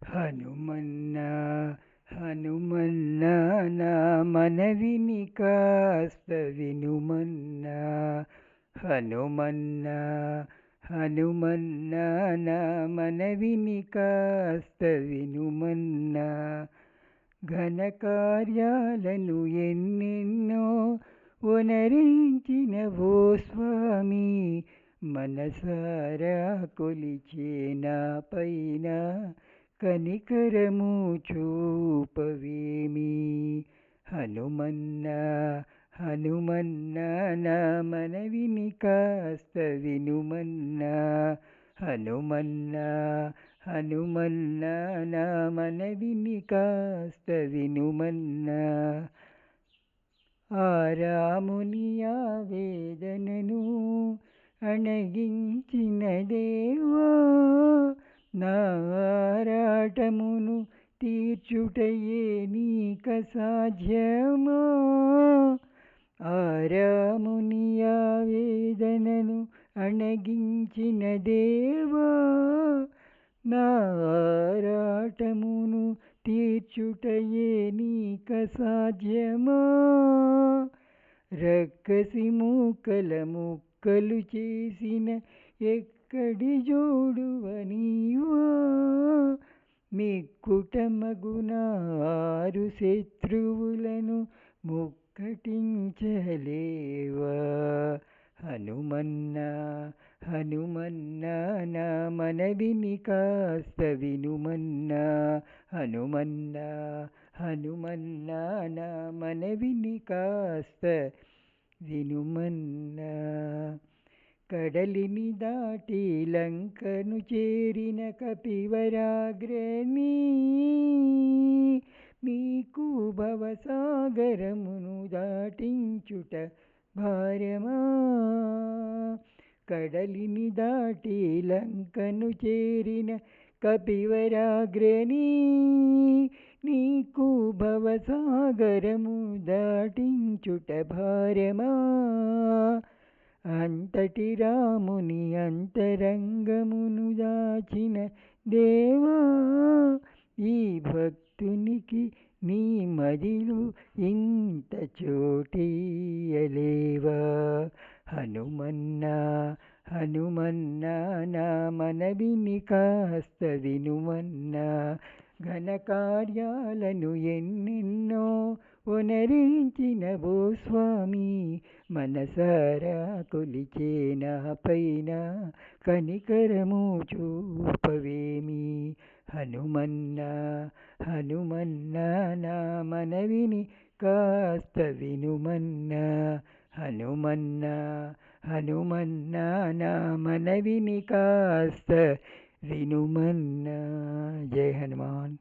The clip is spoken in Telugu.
హనుమన్నా హనుమన్నా నా మనవిని కాస్త వినుమన్నా. హనుమన్నా హనుమన్నా నా మనవిని కాస్త వినుమన్నా. ఘనకార్యాలను ఎన్నెన్నో ఒనరించిన ఓ స్వామి, మనసారా కొలిచే నా పైన కనికరము చూపవేమి. హనుమన్నా హనుమన్నా నా మనవిని కాస్త వినుమన్నా. హనుమన్నా హనుమన్నా నా మనవిని కాస్త వినుమన్నా. ఆ రాముని ఆవేదనను అణగించిన దేవా, నా ఆరాటమును తీర్చుటయే నీక సాధ్యమా. ఆ రాముని ఆవేదనను అణగించిన దేవా, నా ఆరాటమును తీర్చుటయే నీక సాధ్యమా. రక్కసి మూకల ముక్కలు చేసిన ఎక్కడి జోడువ నీవా, మిక్కుటమగున ఆరు శత్రువులను ముక్కటించలేవా. హనుమన్నా హనుమన్నా నా మనవిని కాస్త వినుమన్నా. హనుమన్నా హనుమన్నా నా మనవిని కాస్త వినుమన్నా. కడలిని దాటి లంకను చేరిన కపివరాగ్రని, నీకు భవసాగరమును దాటించుట భారమా. కడలిని దాటి లంకను చేరిన కపివరాగ్రని, నీకు భవసాగరము దాటించుట భారమా. అంతటి రాముని అంతరంగమును దాచిన దేవా, ఈ భక్తునికి నీ మదిలో ఇంత చోటియ్యలేవా. హనుమన్నా హనుమన్నా నా మనవిని కాస్త వినుమన్నా. ఘనకార్యాలను ఎన్నెన్నో ఒనరించిన ఓ స్వామి, మనసారా కొలిచే నా పైన కనికరము చూపవేమి. హనుమన్నా హనుమన్నా నా మనవిని కాస్త వినుమన్నా. హనుమన్నా హనుమన్నా నా మనవిని కాస్త వినుమన్నా. జై హనుమాన్.